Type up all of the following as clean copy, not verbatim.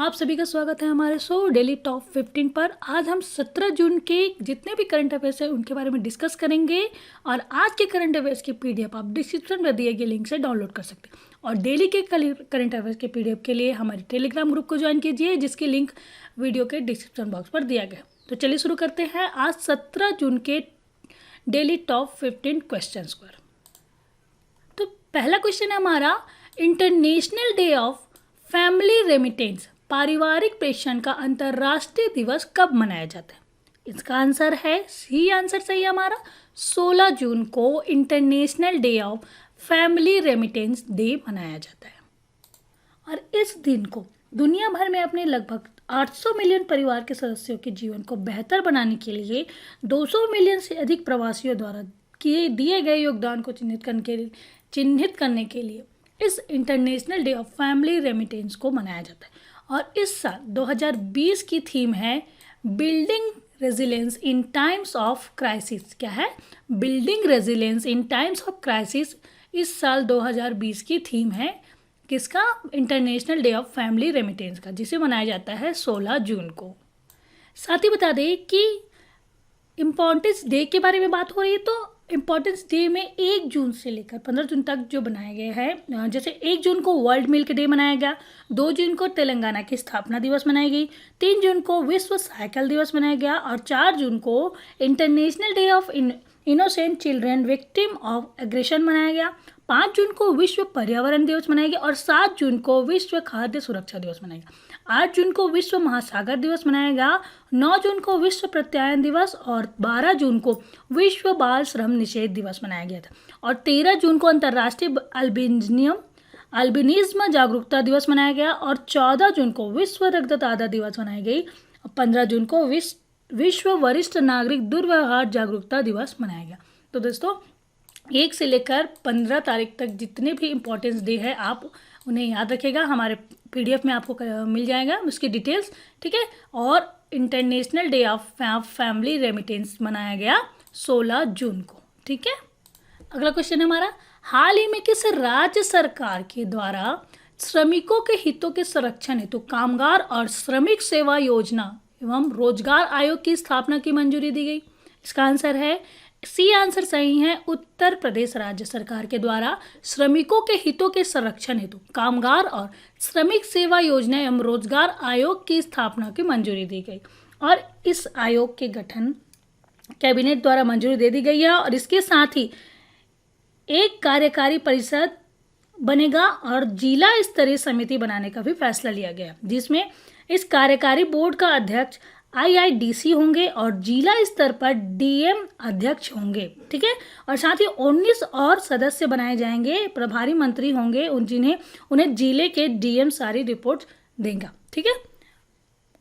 आप सभी का स्वागत है हमारे शो डेली टॉप 15 पर। आज हम 17 जून के जितने भी करंट अफेयर्स हैं उनके बारे में डिस्कस करेंगे और आज के करंट अफेयर्स की पीडीएफ आप डिस्क्रिप्शन में दिए गए लिंक से डाउनलोड कर सकते हैं। और डेली के करंट अफेयर्स के पीडीएफ के लिए हमारे टेलीग्राम ग्रुप को ज्वाइन कीजिए, जिसकी लिंक वीडियो के डिस्क्रिप्शन बॉक्स पर दिया गया। तो चलिए शुरू करते हैं आज 17 जून के डेली टॉप 15 क्वेश्चन पर। तो पहला क्वेश्चन है हमारा, international day of family remittance, पारिवारिक प्रेषण का अंतर्राष्ट्रीय दिवस कब मनाया जाता है? इसका आंसर है सी आंसर सही है हमारा। 16 जून को international day of family remittance day मनाया जाता है। और इस दिन को दुनिया भर में अपने लगभग 800 मिलियन परिवार के सदस्यों के जीवन को बेहतर बनाने के लिए 200 मिलियन से अधिक प्रवासियों द्वारा दिए गए योगदान को चिन्हित करने के लिए इस international day of family remittance को मनाया जाता है। और इस साल 2020 की थीम है building resilience in times of crisis. क्या है? Building resilience in times of crisis. इस साल 2020 की थीम है किसका? International day of family remittance का, जिसे मनाया जाता है 16 जून को। साथ ही बता दें कि इम्पोर्टेंस डे के बारे में बात हो रही है, तो इम्पोर्टेंस डे में 1 जून से लेकर 15 जून तक जो बनाया गया है, जैसे 1 जून को वर्ल्ड मिल्क डे मनाया गया, 2 जून को तेलंगाना की स्थापना दिवस मनाई गई, 3 जून को विश्व साइकिल दिवस मनाया गया और 4 जून को international day of innocent children victim of aggression मनाया गया, 5 जून को विश्व पर्यावरण दिवस मनाया गया और 7 जून को विश्व खाद्य सुरक्षा दिवस मनाया गया, 8 जून को विश्व महासागर दिवस मनाया गया, 9 जून को विश्व प्रत्यायन दिवस और 12 जून को विश्व बाल श्रम निषेध दिवस मनाया गया था और 13 जून को अंतर्राष्ट्रीय अल्बिनिज्म जागरूकता दिवस मनाया गया और 14 जून को विश्व रक्तदाता दिवस मनाई गई और 15 जून को विश्व वरिष्ठ नागरिक दुर्व्यवहार जागरूकता दिवस मनाया गया। तो दोस्तों 1 से लेकर 15 तारीख तक जितने भी इम्पोर्टेंस डे है आप उन्हें याद रखिएगा। हमारे पीडीएफ में आपको मिल जाएगा उसकी डिटेल्स, ठीक है। और international day of family remittance मनाया गया 16 जून को, ठीक है। अगला क्वेश्चन है हमारा, हाल ही में किस राज्य सरकार के द्वारा श्रमिकों के हितों के संरक्षण हेतु कामगार और श्रमिक सेवा योजना एवं रोजगार आयोग की स्थापना की मंजूरी दी गई? इसका आंसर है सी आंसर सही है। उत्तर प्रदेश राज्य सरकार के द्वारा श्रमिकों के हितों के संरक्षण हेतु कामगार और श्रमिक सेवा योजना एवं रोजगार आयोग की स्थापना की मंजूरी दी गई और इस आयोग के गठन कैबिनेट द्वारा मंजूरी दे दी गई है और इसके साथ ही एक कार्यकारी परिषद बनेगा और जिला स्तरीय समिति बनाने का भी फैसला लिया गया, जिसमें इस कार्यकारी बोर्ड का अध्यक्ष IIDC होंगे और जिला स्तर पर DM अध्यक्ष होंगे, ठीक है। और साथ ही 19 और सदस्य बनाए जाएंगे, प्रभारी मंत्री होंगे उन्हें जिले के DM सारी रिपोर्ट देंगे, ठीक है।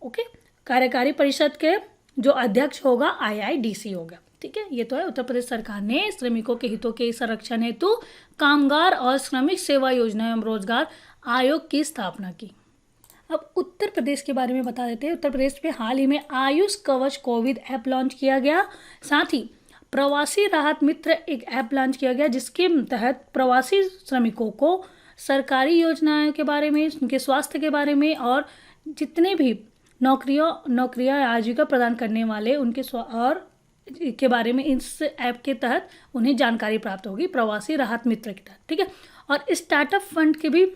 ओके, कार्यकारी परिषद के जो अध्यक्ष होगा IIDC होगा, ठीक है। ये तो है उत्तर प्रदेश सरकार ने श्रमिकों के हितों के संरक्षण हेतु कामगार और श्रमिक सेवा योजना एवं रोजगार आयोग की स्थापना की। अब उत्तर प्रदेश के बारे में बता देते हैं। उत्तर प्रदेश में हाल ही में आयुष कवच कोविड ऐप लॉन्च किया गया, साथ ही प्रवासी राहत मित्र एक ऐप लॉन्च किया गया, जिसके तहत प्रवासी श्रमिकों को सरकारी योजनाओं के बारे में, उनके स्वास्थ्य के बारे में और जितने भी नौकरियां आजीविका प्रदान करने वाले उनके और के बारे में इस ऐप के तहत उन्हें जानकारी प्राप्त होगी, प्रवासी राहत मित्र के तहत, ठीक है। और स्टार्टअप फंड की भी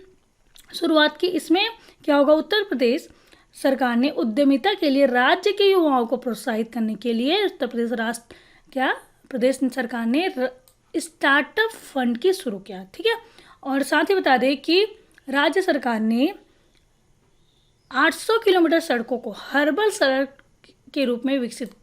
शुरुआत की। इसमें क्या होगा, उत्तर प्रदेश सरकार ने उद्यमिता के लिए राज्य के युवाओं को प्रोत्साहित करने के लिए उत्तर प्रदेश सरकार ने स्टार्टअप फंड की शुरू किया, ठीक है। और साथ ही बता दें कि राज्य सरकार ने 800 किलोमीटर सड़कों को हर्बल सड़क के रूप में विकसित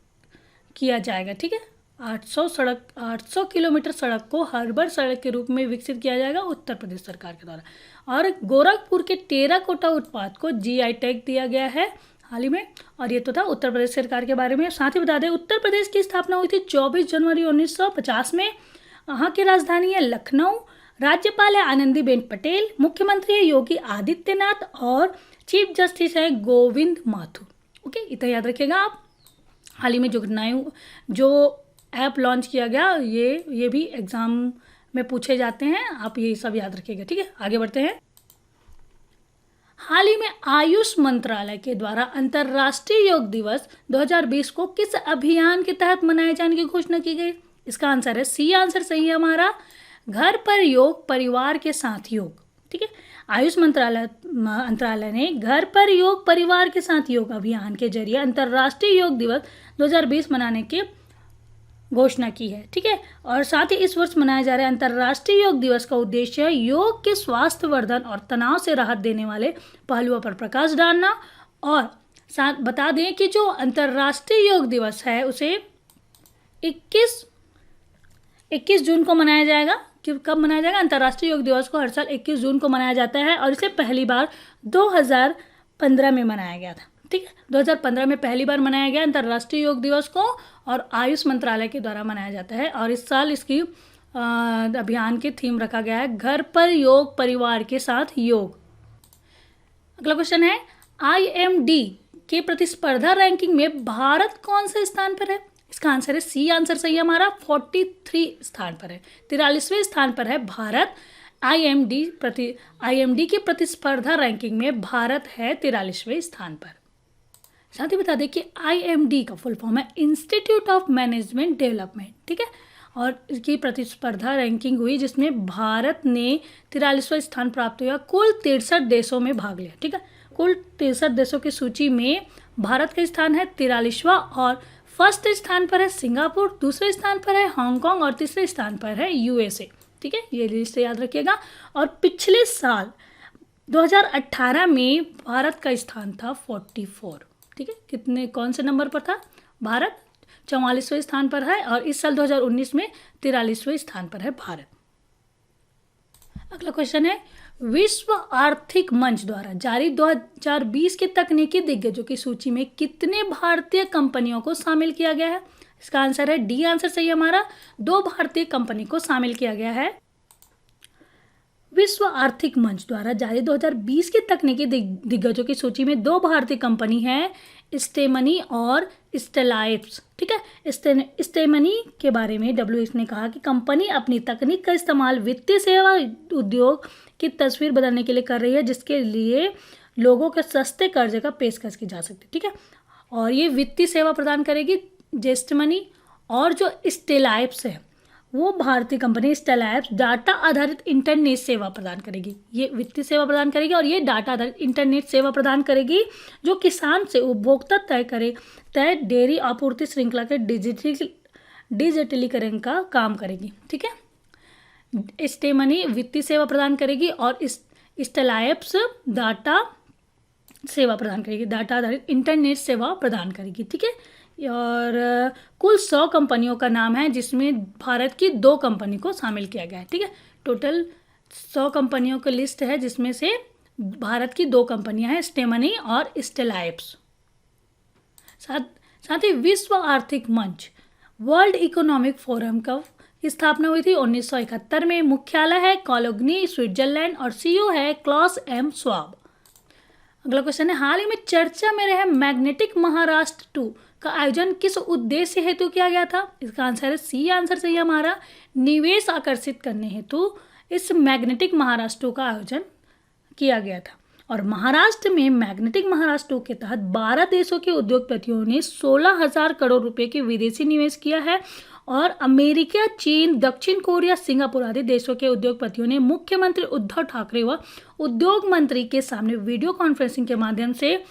किया जाएगा, ठीक है। 800 किलोमीटर सड़क को हर्बल सड़क के रूप में विकसित किया जाएगा उत्तर प्रदेश सरकार के द्वारा। और गोरखपुर के टेराकोटा उत्पाद को GI टैग दिया गया है हाल ही में। और ये तो था उत्तर प्रदेश सरकार के बारे में। साथ ही बता दें उत्तर प्रदेश की स्थापना हुई थी 24 जनवरी 1950 में। यहाँ की राजधानी है लखनऊ, राज्यपाल है आनंदीबेन पटेल, मुख्यमंत्री है योगी आदित्यनाथ और चीफ जस्टिस है गोविंद माथुर। ओके, इतना याद रखिएगा आप। हाल ही में जो ऐप लॉन्च किया गया, ये भी एग्जाम में पूछे जाते हैं, आप ये सब याद रखिएगा, ठीक है। आगे बढ़ते हैं। हाल ही में आयुष मंत्रालय के द्वारा अंतर्राष्ट्रीय योग दिवस 2020 को किस अभियान के तहत मनाए जाने की घोषणा की गई? इसका आंसर है सी आंसर सही है हमारा, घर पर योग परिवार के साथ योग। ठीक है, आयुष मंत्रालय ने घर पर योग परिवार के साथ योग अभियान के जरिए अंतर्राष्ट्रीय योग दिवस 2020 मनाने की घोषणा की है। ठीक है, और साथ ही इस वर्ष मनाया जा रहे अंतर्राष्ट्रीय योग दिवस का उद्देश्य है योग के स्वास्थ्य वर्धन और तनाव से राहत देने वाले पहलुओं पर प्रकाश डालना। और साथ बता दें कि जो अंतर्राष्ट्रीय योग दिवस है उसे 21 जून को मनाया जाएगा। कि कब मनाया जाएगा? अंतर्राष्ट्रीय योग दिवस को हर साल 21 जून को मनाया जाता है और इसे पहली बार 2015 में मनाया गया था। ठीक है, 2015 में पहली बार मनाया गया अंतर्राष्ट्रीय योग दिवस को और आयुष मंत्रालय के द्वारा मनाया जाता है। और इस साल इसकी अभियान की थीम रखा गया है घर पर योग परिवार के साथ योग। अगला क्वेश्चन है, IMD के प्रतिस्पर्धा रैंकिंग में भारत कौन से स्थान पर है? इसका आंसर है सी आंसर सही है हमारा, 43 स्थान पर है, 43वें स्थान पर है भारत। IMD की प्रतिस्पर्धा रैंकिंग में भारत है 43वें स्थान पर। साथ ही बता दें कि IMD का फुल फॉर्म है इंस्टीट्यूट ऑफ मैनेजमेंट डेवलपमेंट। ठीक है, और इसकी प्रतिस्पर्धा रैंकिंग हुई जिसमें भारत ने 43वां स्थान प्राप्त हुआ। कुल 63 देशों में भाग लिया। ठीक है, कुल 63 देशों की सूची में भारत का स्थान है 43वां और फर्स्ट स्थान पर है सिंगापुर, दूसरे स्थान पर है हांगकांग और तीसरे स्थान पर है USA। ठीक है, ये लिस्ट याद रखिएगा। और पिछले साल 2018 में भारत का स्थान था 44। ठीक है, कौन से नंबर पर था भारत? 44वें स्थान पर है और इस साल 2019 में 43वें स्थान पर है भारत। अगला क्वेश्चन है, विश्व आर्थिक मंच द्वारा जारी 2020 के तकनीकी दिग्गजों की सूची में कितने भारतीय कंपनियों को शामिल किया गया है? इसका आंसर है डी आंसर सही है हमारा, 2 भारतीय कंपनी को शामिल किया गया है। विश्व आर्थिक मंच द्वारा जारी 2020 के तकनीकी दिग्गजों की सूची में 2 भारतीय कंपनी हैं, स्टेमनी और स्टेलाइट्स। ठीक है, स्टेमनी के बारे में WH ने कहा कि कंपनी अपनी तकनीक का इस्तेमाल वित्तीय सेवा उद्योग की तस्वीर बदलने के लिए कर रही है, जिसके लिए लोगों के सस्ते कर्जे का पेशकश की जा सकती है। ठीक है, और ये वित्तीय सेवा प्रदान करेगी स्टेमनी। और जो स्टेलाइट्स है वो भारतीय कंपनी स्टेलाइट्स डाटा आधारित इंटरनेट सेवा प्रदान करेगी। ये वित्तीय सेवा प्रदान करेगी और ये डाटा आधारित इंटरनेट सेवा प्रदान करेगी जो किसान से उपभोक्ता तय डेयरी आपूर्ति श्रृंखला के डिजिटलीकरण का काम करेगी। ठीक है, स्टेमनी वित्तीय सेवा प्रदान करेगी और स्टेलाइट्स डाटा सेवा प्रदान करेगी, डाटा आधारित इंटरनेट सेवा प्रदान करेगी। ठीक है, और कुल 100 कंपनियों का नाम है जिसमें भारत की 2 कंपनी को शामिल किया गया है। ठीक है, टोटल 100 कंपनियों की लिस्ट है जिसमें से भारत की 2 कंपनियां हैं, स्टेमनी और स्टेलाइट्स। साथ ही विश्व आर्थिक मंच वर्ल्ड इकोनॉमिक फोरम का स्थापना हुई थी 1971 में। मुख्यालय है कोलोग्नी स्विट्जरलैंड और CEO है क्लॉस M श्वाब। अगला क्वेश्चन है, हाल ही में चर्चा में रहे मैग्नेटिक महाराष्ट्र 2 का आयोजन किस उद्देश्य हेतु किया गया था? इसका आंसर है सी आंसर सही है हमारा, निवेश आकर्षित करने हेतु इस मैग्नेटिक महाराष्ट्र 2 का आयोजन किया गया था। और महाराष्ट्र में मैग्नेटिक महाराष्ट्र 2 के तहत 12 देशों के उद्योगपतियों ने 16,000 करोड़ रुपए के विदेशी निवेश किया है और अमेरिका, चीन, दक्षिण कोरिया, सिंगापुर आदि देशों के उद्योगपतियों ने मुख्यमंत्री उद्धव ठाकरे व उद्योग मंत्री के सामने वीडियो कॉन्फ्रेंसिंग के माध्यम से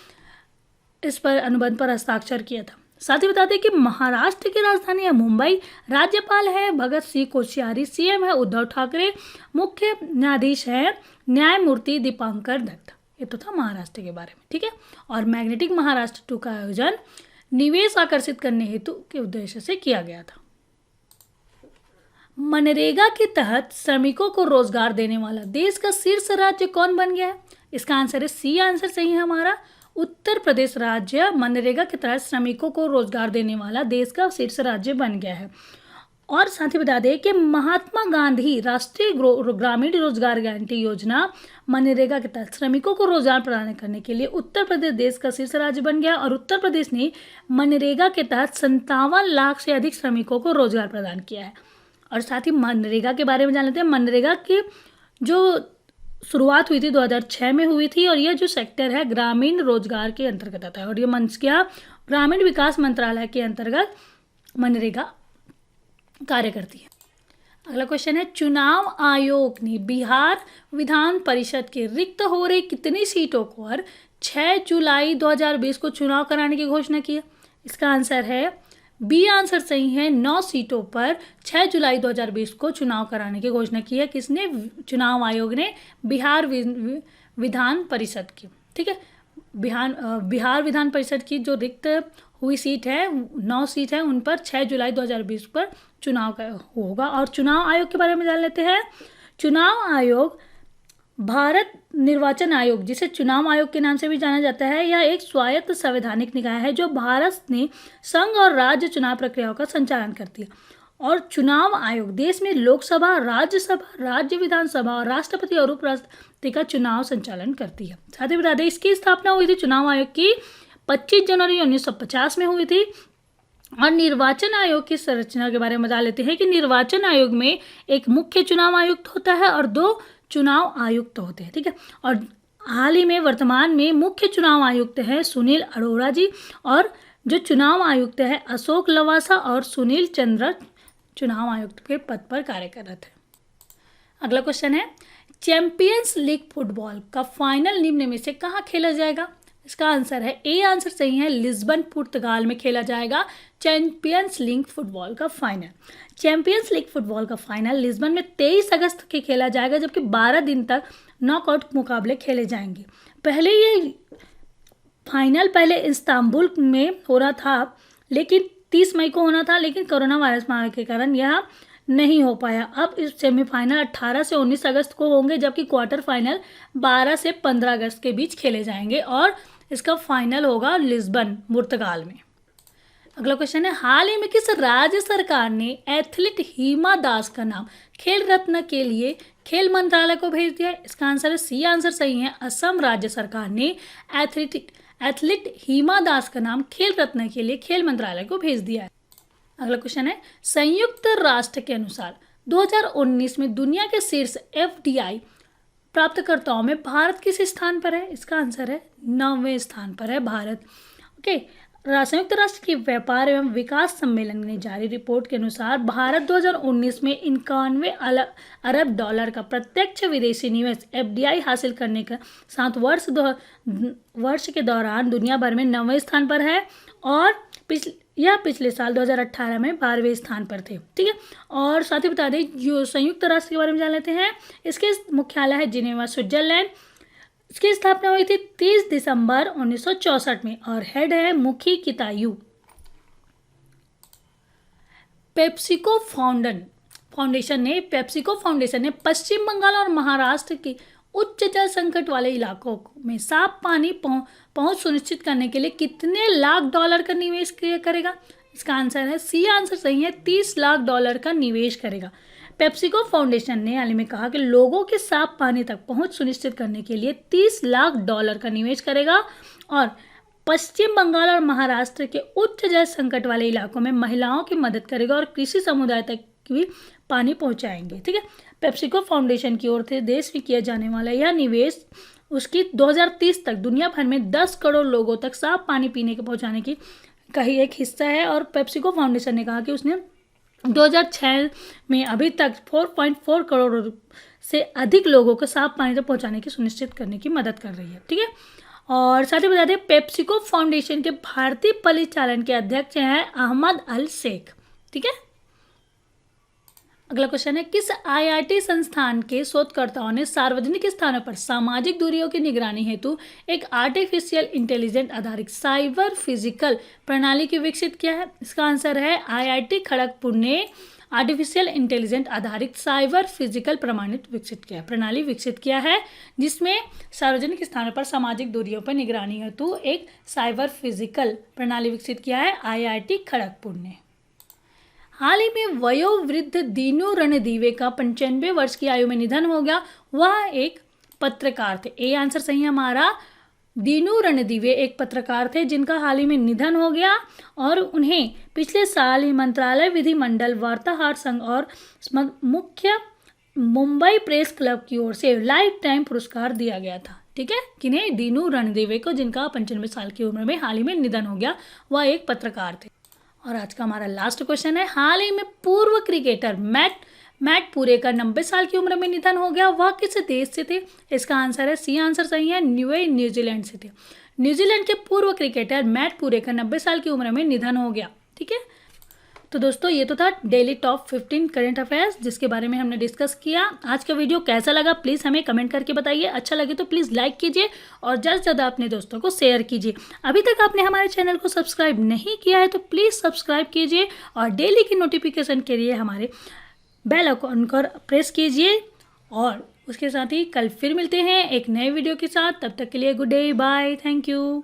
इस पर अनुबंध पर हस्ताक्षर किया था। साथ ही बता दें कि महाराष्ट्र की राजधानी है मुंबई, राज्यपाल है भगत सिंह कोश्यारी, CM है उद्धव ठाकरे, मुख्य न्यायाधीश है न्यायमूर्ति दीपांकर दत्त। ये तो था महाराष्ट्र के बारे में। ठीक है, और मैग्नेटिक महाराष्ट्र 2 का आयोजन निवेश आकर्षित करने हेतु के उद्देश्य से किया गया था। मनरेगा के तहत श्रमिकों को रोजगार देने वाला देश का शीर्ष राज्य कौन बन गया है? इसका आंसर है सी आंसर सही है हमारा, उत्तर प्रदेश राज्य मनरेगा के तहत श्रमिकों को रोजगार देने वाला देश का शीर्ष राज्य बन गया है। और साथ ही बता दें कि महात्मा गांधी राष्ट्रीय ग्रामीण रोजगार गारंटी योजना मनरेगा के तहत श्रमिकों को रोजगार प्रदान करने के लिए उत्तर प्रदेश देश का शीर्ष राज्य बन गया और उत्तर प्रदेश ने मनरेगा के तहत 57 लाख से अधिक श्रमिकों को रोजगार प्रदान किया है। और साथ ही मनरेगा के बारे में जान लेते हैं। मनरेगा की जो शुरुआत हुई थी 2006 में हुई थी और यह जो सेक्टर है ग्रामीण रोजगार के अंतर्गत आता है और ये मंच क्या ग्रामीण विकास मंत्रालय के अंतर्गत मनरेगा कार्य करती है। अगला क्वेश्चन है चुनाव आयोग ने बिहार विधान परिषद के रिक्त हो रही कितनी सीटों पर 6 जुलाई 2020 को चुनाव कराने की घोषणा की है? इसका आंसर है बी आंसर सही है। 9 सीटों पर 6 जुलाई 2020 को चुनाव कराने की घोषणा की है। किसने? चुनाव आयोग ने बिहार विधान परिषद की। ठीक है, बिहार विधान परिषद की जो रिक्त हुई सीट है 9 सीट है उन पर 6 जुलाई 2020 पर चुनाव होगा। और चुनाव आयोग के बारे में जान लेते हैं। चुनाव आयोग भारत निर्वाचन आयोग, जिसे चुनाव आयोग के नाम से भी जाना जाता है, यह एक स्वायत्त संवैधानिक निकाय है जो भारत में संघ और राज्य चुनाव प्रक्रियाओं का संचालन करती है। और चुनाव आयोग देश में लोकसभा, राज्यसभा, राज्य विधानसभा और राष्ट्रपति और उपराष्ट्रपति का चुनाव संचालन करती है। साथ ही बता दें इसकी स्थापना हुई थी चुनाव आयोग की 25 जनवरी 1950 में हुई थी। और निर्वाचन आयोग की संरचना के बारे में बता लेते हैं कि निर्वाचन आयोग में एक मुख्य चुनाव आयुक्त होता है और 2 चुनाव आयुक्त होते हैं। ठीक है, और हाल ही में वर्तमान में मुख्य चुनाव आयुक्त है सुनील अरोड़ा जी और जो चुनाव आयुक्त है अशोक लवासा और सुनील चंद्र चुनाव आयुक्त के पद पर कार्यरत है। अगला क्वेश्चन है चैंपियंस लीग फुटबॉल का फाइनल निम्न में से कहाँ खेला जाएगा? इसका आंसर है ए आंसर सही है। लिस्बन पुर्तगाल में खेला जाएगा चैंपियंस लीग फुटबॉल का फाइनल। चैंपियंस लीग फुटबॉल का फाइनल लिस्बन में 23 अगस्त के खेला जाएगा जबकि 12 दिन तक नॉकआउट मुकाबले खेले जाएंगे। पहले ये फाइनल पहले इस्तांबुल में हो रहा था लेकिन 30 मई को होना था, लेकिन कोरोना वायरस महामारी के कारण यह नहीं हो पाया। अब इस सेमीफाइनल 18 से 19 अगस्त को होंगे जबकि क्वार्टर फाइनल 12 से 15 अगस्त के बीच खेले जाएंगे और इसका फाइनल होगा लिस्बन पुर्तगाल में। अगला क्वेश्चन है हाल ही में किस राज्य सरकार ने एथलीट हिमा दास का नाम खेल रत्न के लिए खेल मंत्रालय को भेज दिया? इसका आंसर है सी आंसर सही है। असम राज्य सरकार ने एथलीट हिमा दास का नाम खेल रत्न के लिए खेल मंत्रालय को भेज दिया है। अगला क्वेश्चन है संयुक्त राष्ट्र के अनुसार 2019 में दुनिया के शीर्ष FDI प्राप्तकर्ताओं में भारत किस स्थान पर है? इसका आंसर है 9वें स्थान पर है भारत। ओके, संयुक्त राष्ट्र के व्यापार एवं विकास सम्मेलन ने जारी रिपोर्ट के अनुसार भारत 2019 में 91 अरब डॉलर का प्रत्यक्ष विदेशी निवेश FDI हासिल करने के साथ वर्ष के दौरान दुनिया भर में 9वें स्थान पर है और पिछले साल 2018 में 12वें स्थान पर थे। ठीक है, और साथ ही बता दें जो संयुक्त राष्ट्र के बारे में जान लेते हैं। इसके मुख्यालय है जिनेवा, स्विट्जरलैंड। इसकी स्थापना हुई थी 30 दिसंबर 1964 में और हेड है मुखी कितायू। पेप्सिको फाउंडेशन ने पश्चिम बंगाल और महाराष्ट्र के उच्च जल संकट वाले इलाकों में साफ पानी पहुंच सुनिश्चित करने के लिए कितने लाख डॉलर का निवेश करेगा? इसका आंसर है सी आंसर सही है। 30 लाख डॉलर का निवेश करेगा। पेप्सिको फाउंडेशन ने हाल ही में कहा कि लोगों के साफ पानी तक पहुंच सुनिश्चित करने के लिए 30 लाख डॉलर का निवेश करेगा और पश्चिम बंगाल और महाराष्ट्र के उच्च जल संकट वाले इलाकों में महिलाओं की मदद करेगा और कृषि समुदाय तक भी पानी पहुंचाएंगे। ठीक है, पेप्सिको फाउंडेशन की ओर से देश में किया जाने वाला यह निवेश उसकी 2030 तक दुनिया भर में 10 करोड़ लोगों तक साफ पानी पीने के पहुंचाने की का ही एक हिस्सा है। और पेप्सिको फाउंडेशन ने कहा कि उसने 2006 में अभी तक 4.4 करोड़ से अधिक लोगों को साफ पानी तक पहुंचाने की सुनिश्चित करने की मदद कर रही है। ठीक है, और साथ ही बता दें पेप्सिको फाउंडेशन के भारतीय परिचालन के अध्यक्ष हैं अहमद अल शेख। ठीक है, अगला क्वेश्चन है किस IIT संस्थान के शोधकर्ताओं ने सार्वजनिक स्थानों पर सामाजिक दूरियों की निगरानी हेतु एक आर्टिफिशियल इंटेलिजेंस आधारित साइबर फिजिकल प्रणाली की विकसित किया है? इसका आंसर है IIT खड़गपुर ने आर्टिफिशियल इंटेलिजेंस आधारित साइबर फिजिकल प्रणाली विकसित किया है जिसमें सार्वजनिक स्थानों पर सामाजिक दूरियों पर निगरानी हेतु एक साइबर फिजिकल प्रणाली विकसित किया है IIT खड़गपुर ने। हाल ही में वयोवृद्ध दीनू रणदीवे का 95 वर्ष की आयु में निधन हो गया। वह एक पत्रकार थे। ए आंसर सही है हमारा। दीनू रणदीवे एक पत्रकार थे जिनका हाल ही में निधन हो गया और उन्हें पिछले साल ही मंत्रालय विधिमंडल वार्ताहर संघ और मुख्य मुंबई प्रेस क्लब की ओर से लाइफ टाइम पुरस्कार दिया गया था। ठीक है, किन्हें? दीनू रणदीवे को, जिनका 95 साल की उम्र में हाल ही में निधन हो गया। वह एक पत्रकार थे। और आज का हमारा लास्ट क्वेश्चन है, हाल ही में पूर्व क्रिकेटर मैट पूरे का 90 साल की उम्र में निधन हो गया, वह किस देश से थे? इसका आंसर है सी आंसर सही है, न्यूजीलैंड से थे। न्यूजीलैंड के पूर्व क्रिकेटर मैट पूरे का 90 साल की उम्र में निधन हो गया। ठीक है, तो दोस्तों ये तो था डेली टॉप 15 करंट अफेयर्स जिसके बारे में हमने डिस्कस किया। आज का वीडियो कैसा लगा प्लीज़ हमें कमेंट करके बताइए। अच्छा लगे तो प्लीज़ लाइक कीजिए और ज़्यादा से ज़्यादा अपने दोस्तों को शेयर कीजिए। अभी तक आपने हमारे चैनल को सब्सक्राइब नहीं किया है तो प्लीज़ सब्सक्राइब कीजिए और डेली की नोटिफिकेशन के लिए हमारे बेल आइकन को प्रेस कीजिए। और उसके साथ ही कल फिर मिलते हैं एक नए वीडियो के साथ। तब तक के लिए good day, bye, thank you.